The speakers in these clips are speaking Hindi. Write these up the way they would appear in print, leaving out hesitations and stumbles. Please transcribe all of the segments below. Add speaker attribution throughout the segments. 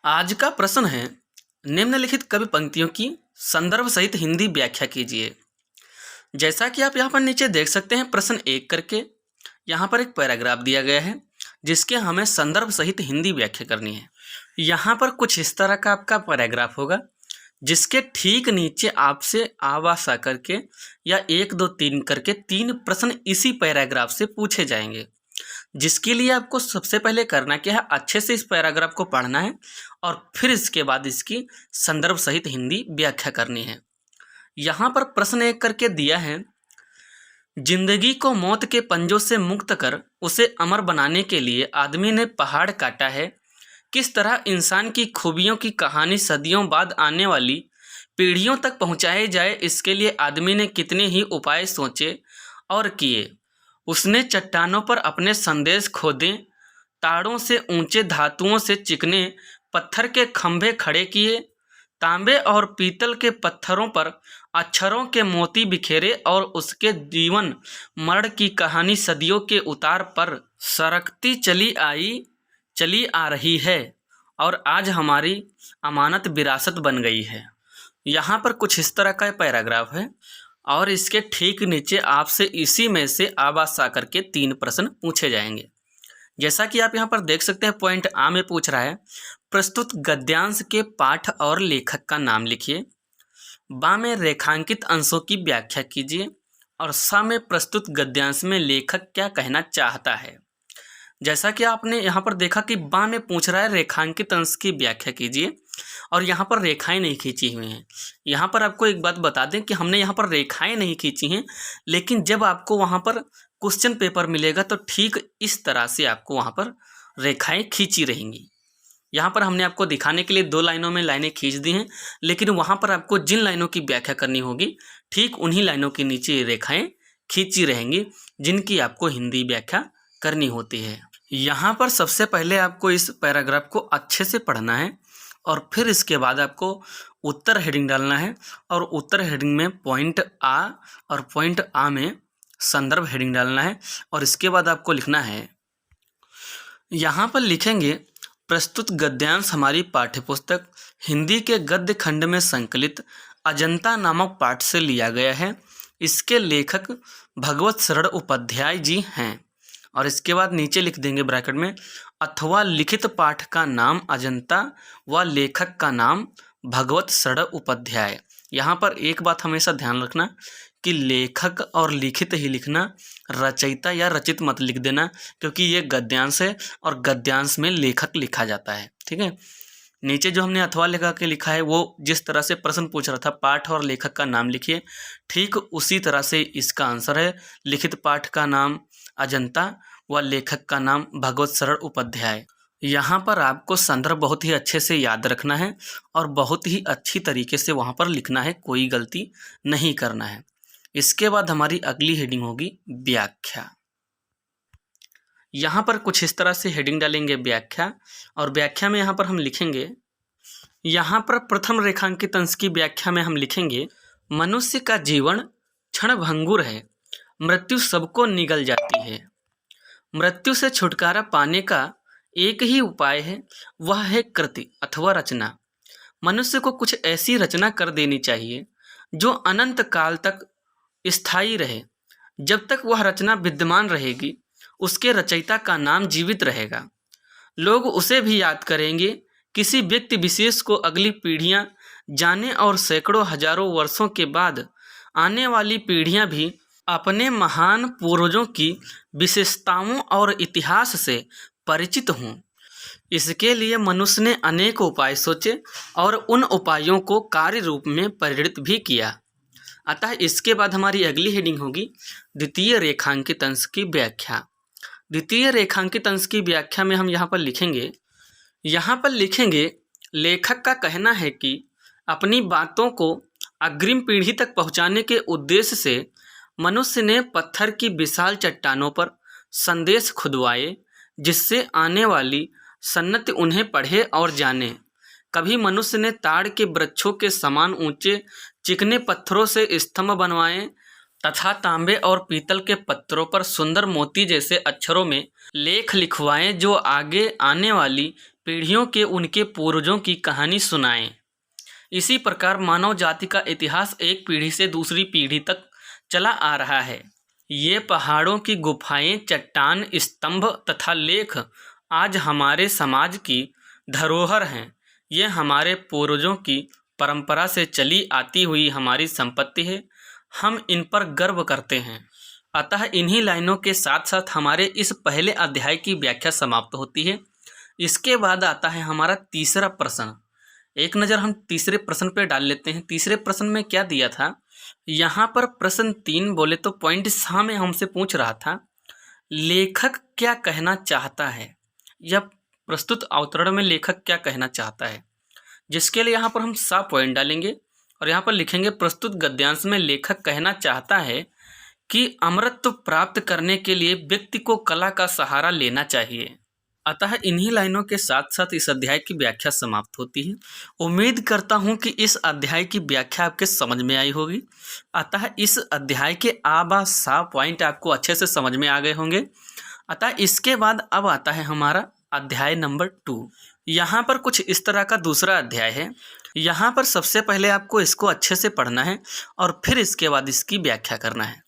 Speaker 1: आज का प्रश्न है, निम्नलिखित कवि पंक्तियों की संदर्भ सहित हिंदी व्याख्या कीजिए। जैसा कि आप यहाँ पर नीचे देख सकते हैं, प्रश्न 1 करके यहाँ पर एक पैराग्राफ दिया गया है जिसके हमें संदर्भ सहित हिंदी व्याख्या करनी है। यहाँ पर कुछ इस तरह का आपका पैराग्राफ होगा जिसके ठीक नीचे आपसे आवास आकर के या 1 2 3 करके 3 प्रश्न इसी पैराग्राफ से पूछे जाएंगे, जिसके लिए आपको सबसे पहले करना क्या है, अच्छे से इस पैराग्राफ को पढ़ना है और फिर इसके बाद इसकी संदर्भ सहित हिंदी व्याख्या करनी है। यहाँ पर प्रश्न 1 करके दिया है, जिंदगी को मौत के पंजों से मुक्त कर उसे अमर बनाने के लिए आदमी ने पहाड़ काटा है। किस तरह इंसान की खूबियों की कहानी सदियों बाद आने वाली पीढ़ियों तक पहुंचाई जाए, इसके लिए आदमी ने कितने ही उपाय सोचे और किए। उसने चट्टानों पर अपने संदेश खोदे, ताड़ों से ऊंचे धातुओं से चिकने पत्थर के खंभे खड़े किए, तांबे और पीतल के पत्थरों पर अक्षरों के मोती बिखेरे और उसके जीवन मरण की कहानी सदियों के उतार पर सरकती चली आ रही है और आज हमारी अमानत विरासत बन गई है। यहाँ पर कुछ इस तरह का पैराग्राफ है और इसके ठीक नीचे आपसे इसी में से आवास आकर के 3 प्रश्न पूछे जाएंगे। जैसा कि आप यहाँ पर देख सकते हैं, पॉइंट आ में पूछ रहा है, प्रस्तुत गद्यांश के पाठ और लेखक का नाम लिखिए। बा में रेखांकित अंशों की व्याख्या कीजिए और सा में प्रस्तुत गद्यांश में लेखक क्या कहना चाहता है। जैसा कि आपने यहाँ पर देखा कि बा में पूछ रहा है रेखांकित अंश की व्याख्या कीजिए और यहाँ पर रेखाएं नहीं खींची हुई हैं। यहाँ पर आपको एक बात बता दें कि हमने यहाँ पर रेखाएं नहीं खींची हैं, लेकिन जब आपको वहाँ पर क्वेश्चन पेपर मिलेगा तो ठीक इस तरह से आपको वहाँ पर रेखाएं खींची रहेंगी। यहाँ पर हमने आपको दिखाने के लिए 2 लाइनों में लाइनें खींच दी हैं, लेकिन वहाँ पर आपको जिन लाइनों की व्याख्या करनी होगी ठीक उन्हीं लाइनों के नीचे रेखाएं खींची रहेंगी जिनकी आपको हिंदी व्याख्या करनी होती है। यहाँ पर सबसे पहले आपको इस पैराग्राफ को अच्छे से पढ़ना है और फिर इसके बाद आपको उत्तर हेडिंग डालना है और उत्तर हेडिंग में पॉइंट आ और पॉइंट आ में संदर्भ हेडिंग डालना है और इसके बाद आपको लिखना है, यहाँ पर लिखेंगे, प्रस्तुत गद्यांश हमारी पाठ्यपुस्तक हिंदी के गद्य खंड में संकलित अजंता नामक पाठ से लिया गया है। इसके लेखक भगवत शरण उपाध्याय जी हैं। और इसके बाद नीचे लिख देंगे ब्रैकेट में, अथवा लिखित पाठ का नाम अजंता व लेखक का नाम भगवत शरण उपाध्याय। यहाँ पर एक बात हमेशा ध्यान रखना कि लेखक और लिखित ही लिखना, रचयिता या रचित मत लिख देना, क्योंकि ये गद्यांश है और गद्यांश में लेखक लिखा जाता है। ठीक है, नीचे जो हमने अथवा लगा के लिखा है वो जिस तरह से प्रश्न पूछ रहा था, पाठ और लेखक का नाम लिखिए, ठीक उसी तरह से इसका आंसर है, लिखित पाठ का नाम अजंता व लेखक का नाम भगवत शरण उपाध्याय। यहाँ पर आपको संदर्भ बहुत ही अच्छे से याद रखना है और बहुत ही अच्छी तरीके से वहाँ पर लिखना है, कोई गलती नहीं करना है। इसके बाद हमारी अगली हेडिंग होगी व्याख्या। यहाँ पर कुछ इस तरह से हेडिंग डालेंगे व्याख्या, और व्याख्या में यहाँ पर हम लिखेंगे, यहाँ पर प्रथम रेखांकित अंश की व्याख्या में हम लिखेंगे, मनुष्य का जीवन क्षणभंगुर है, मृत्यु सबको निगल जाती है। मृत्यु से छुटकारा पाने का एक ही उपाय है, वह है कृति अथवा रचना। मनुष्य को कुछ ऐसी रचना कर देनी चाहिए जो अनंत काल तक स्थायी रहे। जब तक वह रचना विद्यमान रहेगी उसके रचयिता का नाम जीवित रहेगा। लोग उसे भी याद करेंगे। किसी व्यक्ति विशेष को अगली पीढ़ियां जाने और सैकड़ों हजारों वर्षों के बाद आने वाली पीढ़ियां भी अपने महान पूर्वजों की विशेषताओं और इतिहास से परिचित हों। इसके लिए मनुष्य ने अनेक उपाय सोचे और उन उपायों को कार्य रूप में परिणत भी किया। अतः इसके बाद हमारी अगली हेडिंग होगी द्वितीय रेखांकित अंश की व्याख्या। द्वितीय रेखांकित अंश की व्याख्या में हम यहाँ पर लिखेंगे, लेखक का कहना है कि अपनी बातों को अग्रिम पीढ़ी तक पहुँचाने के उद्देश्य से मनुष्य ने पत्थर की विशाल चट्टानों पर संदेश खुदवाए, जिससे आने वाली सन्नति उन्हें पढ़े और जाने। कभी मनुष्य ने ताड़ के वृक्षों के समान ऊंचे चिकने पत्थरों से स्तंभ बनवाए तथा तांबे और पीतल के पत्थरों पर सुंदर मोती जैसे अक्षरों में लेख लिखवाए, जो आगे आने वाली पीढ़ियों के उनके पूर्वजों की कहानी सुनाएं। इसी प्रकार मानव जाति का इतिहास एक पीढ़ी से दूसरी पीढ़ी तक चला आ रहा है। ये पहाड़ों की गुफाएं, चट्टान, स्तंभ तथा लेख आज हमारे समाज की धरोहर हैं। ये हमारे पूर्वजों की परंपरा से चली आती हुई हमारी संपत्ति है। हम इन पर गर्व करते हैं। अतः इन्हीं लाइनों के साथ साथ हमारे इस पहले अध्याय की व्याख्या समाप्त होती है। इसके बाद आता है हमारा तीसरा प्रश्न। एक नज़र हम तीसरे प्रश्न पे डाल लेते हैं। तीसरे प्रश्न में क्या दिया था, यहाँ पर प्रश्न 3 बोले तो पॉइंट सा में हमसे पूछ रहा था, लेखक क्या कहना चाहता है, या प्रस्तुत अवतरण में लेखक क्या कहना चाहता है, जिसके लिए यहाँ पर हम सा पॉइंट डालेंगे और यहाँ पर लिखेंगे प्रस्तुत गद्यांश में लेखक कहना चाहता है कि अमरत्व प्राप्त करने के लिए व्यक्ति को कला का सहारा लेना चाहिए। अतः इन्हीं लाइनों के साथ साथ इस अध्याय की व्याख्या समाप्त होती है। उम्मीद करता हूँ कि इस अध्याय की व्याख्या आपके समझ में आई होगी। अतः इस अध्याय के आ सा पॉइंट आपको अच्छे से समझ में आ गए होंगे। अतः इसके बाद अब आता है हमारा अध्याय नंबर 2। यहाँ पर कुछ इस तरह का दूसरा अध्याय है। यहाँ पर सबसे पहले आपको इसको अच्छे से पढ़ना है और फिर इसके बाद इसकी व्याख्या करना है।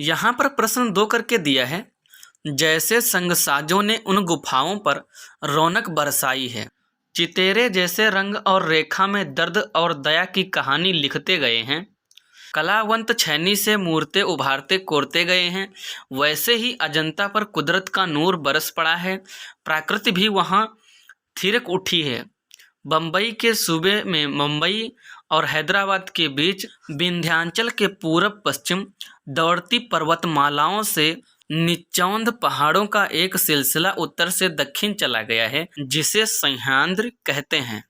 Speaker 1: यहाँ पर प्रश्न 2 करके दिया है, जैसे संगसाजों ने उन गुफाओं पर रौनक बरसाई है, चितेरे जैसे रंग और रेखा में दर्द और दया की कहानी लिखते गए हैं, कलावंत छैनी से मूर्तें उभारते कोरते गए हैं, वैसे ही अजंता पर कुदरत का नूर बरस पड़ा है। प्रकृति भी वहाँ थिरक उठी है। बम्बई के सूबे में मुंबई और हैदराबाद के बीच विंध्याचल के पूरब पश्चिम दौड़ती पर्वतमालाओं से निचौंध पहाड़ों का एक सिलसिला उत्तर से दक्षिण चला गया है, जिसे सह्याद्री कहते हैं।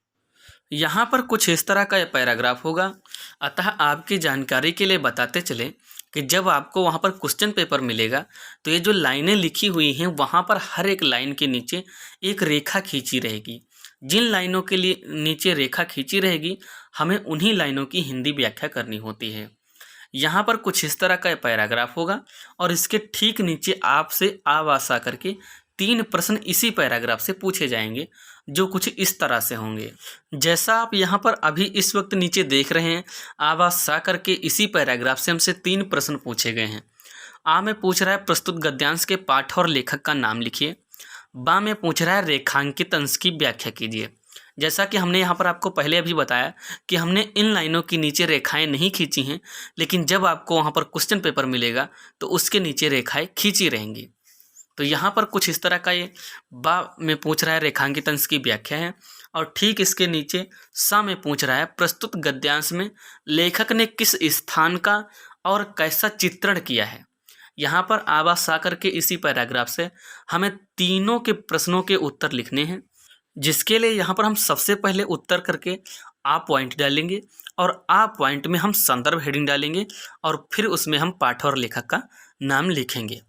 Speaker 1: यहाँ पर कुछ इस तरह का पैराग्राफ होगा। अतः आपकी जानकारी के लिए बताते चले कि जब आपको वहाँ पर क्वेश्चन पेपर मिलेगा तो ये जो लाइनें लिखी हुई हैं वहाँ पर हर एक लाइन के नीचे एक रेखा खींची रहेगी। जिन लाइनों के लिए नीचे रेखा खींची रहेगी हमें उन्हीं लाइनों की हिंदी व्याख्या करनी होती है। यहाँ पर कुछ इस तरह का पैराग्राफ होगा और इसके ठीक नीचे आपसे आवासा करके 3 प्रश्न इसी पैराग्राफ से पूछे जाएंगे, जो कुछ इस तरह से होंगे। जैसा आप यहाँ पर अभी इस वक्त नीचे देख रहे हैं, आवासा करके इसी पैराग्राफ से हमसे 3 प्रश्न पूछे गए हैं। आ में पूछ रहा है प्रस्तुत गद्यांश के पाठ और लेखक का नाम लिखिए। बा में पूछ रहा है रेखांकित अंश की व्याख्या कीजिए। जैसा कि हमने यहाँ पर आपको पहले अभी बताया कि हमने इन लाइनों की नीचे रेखाएं नहीं खींची हैं, लेकिन जब आपको वहाँ पर क्वेश्चन पेपर मिलेगा तो उसके नीचे रेखाएं खींची रहेंगी। तो यहाँ पर कुछ इस तरह का ये बा में पूछ रहा है रेखांकित अंश की व्याख्या है, और ठीक इसके नीचे सा में पूछ रहा है प्रस्तुत गद्यांश में लेखक ने किस स्थान का और कैसा चित्रण किया है। यहाँ पर आवा सा करके इसी पैराग्राफ से हमें तीनों के प्रश्नों के उत्तर लिखने हैं, जिसके लिए यहाँ पर हम सबसे पहले उत्तर करके आ पॉइंट डालेंगे और आ पॉइंट में हम संदर्भ हेडिंग डालेंगे और फिर उसमें हम पाठ और लेखक का नाम लिखेंगे।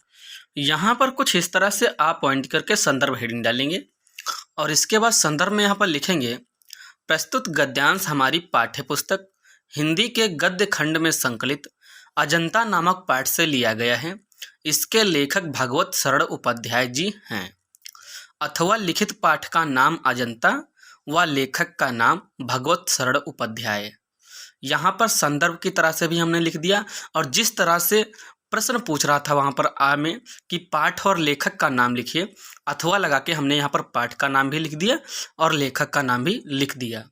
Speaker 1: यहाँ पर कुछ इस तरह से आ पॉइंट करके संदर्भ हेडिंग डालेंगे और इसके बाद संदर्भ में यहाँ पर लिखेंगे प्रस्तुत गद्यांश हमारी पाठ्य पुस्तक हिंदी के गद्य खंड में संकलित अजंता नामक पाठ से लिया गया है। इसके लेखक भगवत शरण उपाध्याय जी हैं, अथवा लिखित पाठ का नाम अजंता व लेखक का नाम भगवत शरण उपाध्याय। यहाँ पर संदर्भ की तरह से भी हमने लिख दिया, और जिस तरह से प्रश्न पूछ रहा था वहाँ पर आ में कि पाठ और लेखक का नाम लिखिए, अथवा लगा के हमने यहाँ पर पाठ का नाम भी लिख दिया और लेखक का नाम भी लिख दिया।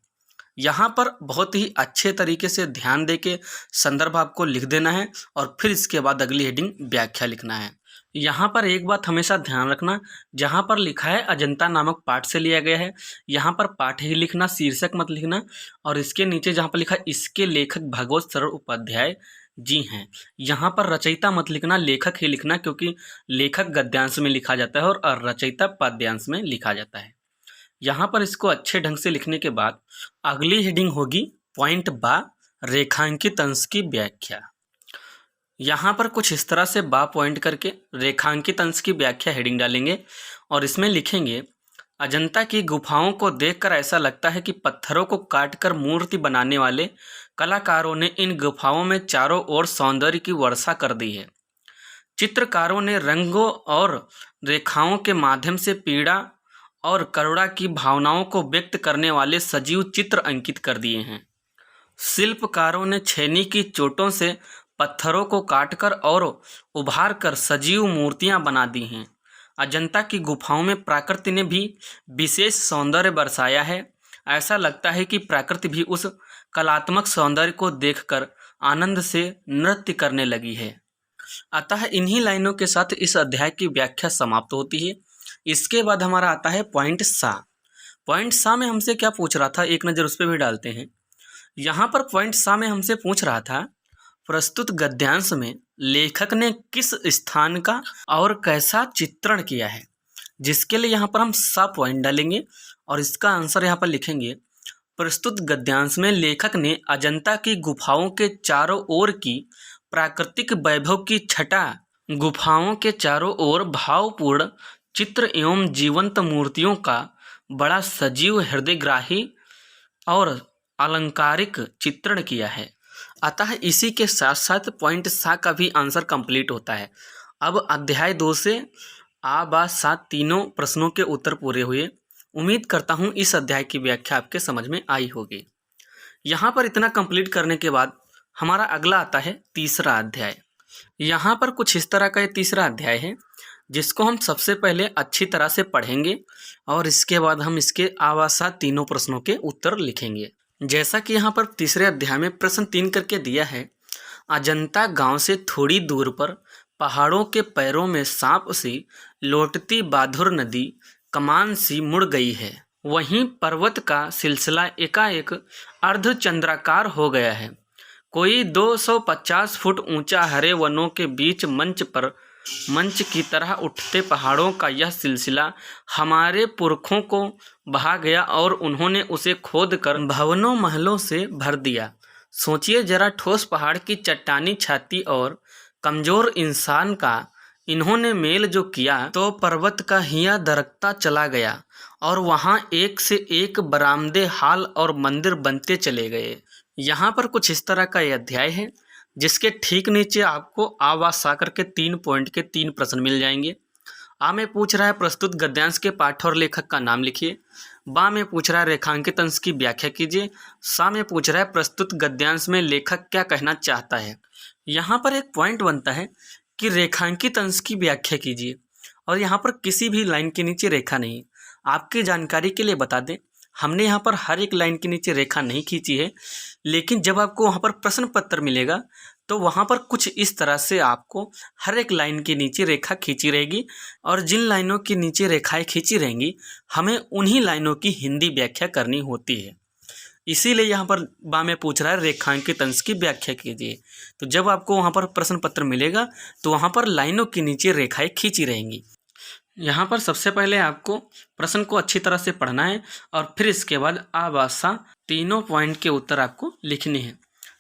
Speaker 1: यहाँ पर बहुत ही अच्छे तरीके से ध्यान दे के संदर्भ आपको लिख देना है और फिर इसके बाद अगली हेडिंग व्याख्या लिखना है। यहाँ पर एक बात हमेशा ध्यान रखना, जहाँ पर लिखा है अजंता नामक पाठ से लिया गया है, यहाँ पर पाठ ही लिखना, शीर्षक मत लिखना। और इसके नीचे जहाँ पर लिखा है इसके लेखक भगवत शरण उपाध्याय जी हैं, यहाँ पर रचयिता मत लिखना, लेखक ही लिखना, क्योंकि लेखक गद्यांश में लिखा जाता है और रचयिता पद्यांश में लिखा जाता है। यहाँ पर इसको अच्छे ढंग से लिखने के बाद अगली हेडिंग होगी पॉइंट बा रेखांकित अंश की व्याख्या। यहाँ पर कुछ इस तरह से बा पॉइंट करके रेखांकित अंश की व्याख्या हेडिंग डालेंगे और इसमें लिखेंगे अजंता की गुफाओं को देखकर ऐसा लगता है कि पत्थरों को काटकर मूर्ति बनाने वाले कलाकारों ने इन गुफाओं में चारों ओर सौंदर्य की वर्षा कर दी है। चित्रकारों ने रंगों और रेखाओं के माध्यम से पीड़ा और करुणा की भावनाओं को व्यक्त करने वाले सजीव चित्र अंकित कर दिए हैं। शिल्पकारों ने छेनी की चोटों से पत्थरों को काटकर और उभार कर सजीव मूर्तियां बना दी हैं। अजंता की गुफाओं में प्रकृति ने भी विशेष सौंदर्य बरसाया है। ऐसा लगता है कि प्रकृति भी उस कलात्मक सौंदर्य को देखकर आनंद से नृत्य करने लगी है। अतः इन्हीं लाइनों के साथ इस अध्याय की व्याख्या समाप्त होती है। इसके बाद हमारा आता है पॉइंट सा। पॉइंट सा में हमसे क्या पूछ रहा था, एक नज़र उस पर भी डालते हैं। यहाँ पर पॉइंट सा में हमसे पूछ रहा था, प्रस्तुत गद्यांश में लेखक ने किस स्थान का और कैसा चित्रण किया है, जिसके लिए यहाँ पर हम सा पॉइंट डालेंगे और इसका आंसर यहाँ पर लिखेंगे। प्रस्तुत गद्यांश में लेखक ने अजंता की गुफाओं के चारों ओर की प्राकृतिक वैभव की छटा, गुफाओं के चारों ओर भावपूर्ण चित्र एवं जीवंत मूर्तियों का बड़ा सजीव हृदयग्राही और अलंकारिक चित्रण किया है। अतः इसी के साथ साथ पॉइंट सा का भी आंसर कंप्लीट होता है। अब अध्याय 2 से आ बा सा तीनों प्रश्नों के उत्तर पूरे हुए। उम्मीद करता हूँ इस अध्याय की व्याख्या आपके समझ में आई होगी। यहाँ पर इतना कंप्लीट करने के बाद हमारा अगला आता है तीसरा अध्याय। यहाँ पर कुछ इस तरह का ये तीसरा अध्याय है, जिसको हम सबसे पहले अच्छी तरह से पढ़ेंगे और इसके बाद हम इसके आवासा तीनों प्रश्नों के उत्तर लिखेंगे। जैसा कि यहाँ पर तीसरे अध्याय में प्रश्न 3 करके दिया है, अजंता गांव से थोड़ी दूर पर पहाड़ों के पैरों में सांप सी लौटती बाधुर नदी कमान सी मुड़ गई है। वहीं पर्वत का सिलसिला एकाएक अर्धचंद्राकार हो गया है। कोई 250 फुट ऊंचा हरे वनों के बीच मंच की तरह उठते पहाड़ों का यह सिलसिला हमारे पुरखों को बहा गया और उन्होंने उसे खोदकर भवनों महलों से भर दिया। सोचिए जरा, ठोस पहाड़ की चट्टानी छाती और कमजोर इंसान का इन्होंने मेल जो किया तो पर्वत का हिया दरकता चला गया और वहाँ एक से एक बरामदे, हाल और मंदिर बनते चले गए। यहाँ पर कुछ इस तरह का यह अध्याय है, जिसके ठीक नीचे आपको आ वा सा करके 3 पॉइंट के 3 प्रश्न मिल जाएंगे। आ में पूछ रहा है प्रस्तुत गद्यांश के पाठ और लेखक का नाम लिखिए। बा में पूछ रहा है रेखांकित अंश की व्याख्या कीजिए। सा में पूछ रहा है प्रस्तुत गद्यांश में लेखक क्या कहना चाहता है। यहाँ पर एक पॉइंट बनता है कि रेखांकित अंश की व्याख्या कीजिए, और यहाँ पर किसी भी लाइन के नीचे रेखा नहीं। आपकी जानकारी के लिए बता दें, हमने यहाँ पर हर एक लाइन के नीचे रेखा नहीं खींची है, लेकिन जब आपको वहाँ पर प्रश्न पत्र मिलेगा तो वहाँ पर कुछ इस तरह से आपको हर एक लाइन के नीचे रेखा खींची रहेगी, और जिन लाइनों के नीचे रेखाएं खींची रहेंगी हमें उन्हीं लाइनों की हिंदी व्याख्या करनी होती है। इसीलिए यहाँ पर बा में पूछ रहा है रेखांकित अंश की व्याख्या कीजिए। तो जब आपको वहाँ पर प्रश्न पत्र मिलेगा तो वहाँ पर लाइनों के नीचे रेखाएं खींची रहेंगी। यहाँ पर सबसे पहले आपको प्रश्न को अच्छी तरह से पढ़ना है और फिर इसके बाद आ बा सा तीनों पॉइंट के उत्तर आपको लिखने हैं।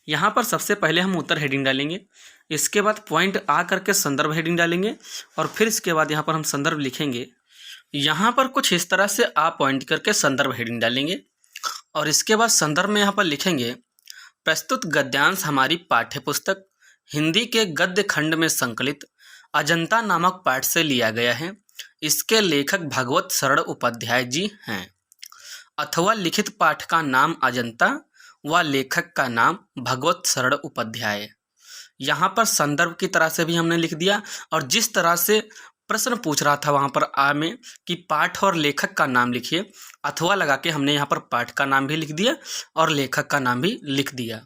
Speaker 1: यहाँ पर सबसे पहले हम उत्तर हेडिंग डालेंगे, इसके बाद पॉइंट आ करके संदर्भ हेडिंग डालेंगे और फिर इसके बाद यहाँ पर हम संदर्भ लिखेंगे। यहाँ पर कुछ इस तरह से आ पॉइंट करके संदर्भ हेडिंग डालेंगे और इसके बाद संदर्भ में यहाँ पर लिखेंगे प्रस्तुत गद्यांश हमारी पाठ्यपुस्तक हिंदी के गद्य खंड में संकलित अजंता नामक पाठ से लिया गया है। इसके लेखक भगवत शरण उपाध्याय जी हैं, अथवा लिखित पाठ का नाम अजंता व लेखक का नाम भगवत शरण उपाध्याय। यहाँ पर संदर्भ की तरह से भी हमने लिख दिया, और जिस तरह से प्रश्न पूछ रहा था वहाँ पर आ में कि पाठ और लेखक का नाम लिखिए, अथवा लगा के हमने यहाँ पर पाठ का नाम भी लिख दिया और लेखक का नाम भी लिख दिया।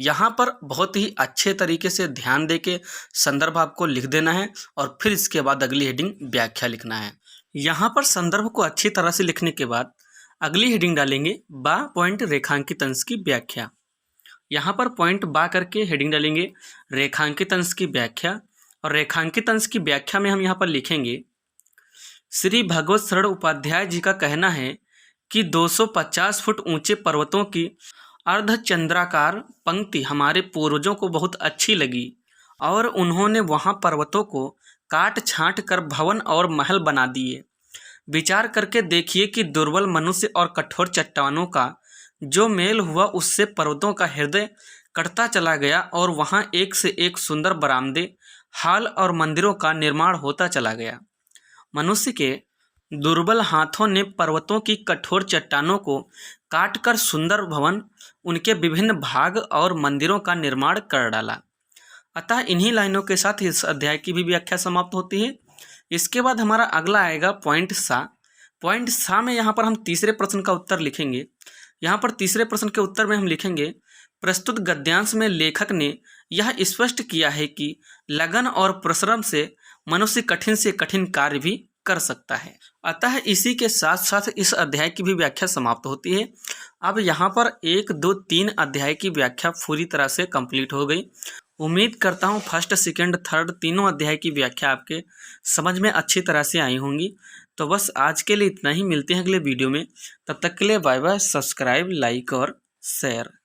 Speaker 1: यहाँ पर बहुत ही अच्छे तरीके से ध्यान दे के संदर्भ आपको लिख देना है और फिर इसके बाद अगली हेडिंग व्याख्या लिखना है। यहाँ पर संदर्भ को अच्छी तरह से लिखने के बाद अगली हेडिंग डालेंगे बा पॉइंट रेखांकित अंश की व्याख्या। यहाँ पर पॉइंट बा करके हेडिंग डालेंगे रेखांकित अंश की व्याख्या, और रेखांकित अंश की व्याख्या में हम यहाँ पर लिखेंगे श्री भगवत शरण उपाध्याय जी का कहना है कि 250 फुट ऊंचे पर्वतों की अर्धचंद्राकार पंक्ति हमारे पूर्वजों को बहुत अच्छी लगी और उन्होंने वहां पर्वतों को काट छांट कर भवन और महल बना दिए। विचार करके देखिए कि दुर्बल मनुष्य और कठोर चट्टानों का जो मेल हुआ उससे पर्वतों का हृदय कटता चला गया और वहां एक से एक सुंदर बरामदे, हाल और मंदिरों का निर्माण होता चला गया। मनुष्य के दुर्बल हाथों ने पर्वतों की कठोर चट्टानों को काटकर सुंदर भवन, उनके विभिन्न भाग और मंदिरों का निर्माण कर डाला। अतः इन्हीं लाइनों के साथ इस अध्याय की भी व्याख्या समाप्त होती है। इसके बाद हमारा अगला आएगा पॉइंट सा। पॉइंट सा में यहाँ पर हम तीसरे प्रश्न का उत्तर लिखेंगे। यहाँ पर तीसरे प्रश्न के उत्तर में हम लिखेंगे, प्रस्तुत गद्यांश में लेखक ने यह स्पष्ट किया है कि लगन और परिश्रम से मनुष्य कठिन से कठिन कार्य भी कर सकता है। अतः इसी के साथ साथ इस अध्याय की भी व्याख्या समाप्त होती है। अब यहाँ पर 1, 2, 3 अध्याय की व्याख्या पूरी तरह से कंप्लीट हो गई। उम्मीद करता हूँ फर्स्ट, सेकंड, थर्ड तीनों अध्याय की व्याख्या आपके समझ में अच्छी तरह से आई होंगी। तो बस आज के लिए इतना ही, मिलते हैं अगले वीडियो में। तब तक के लिए बाय बाय। सब्सक्राइब, लाइक और शेयर।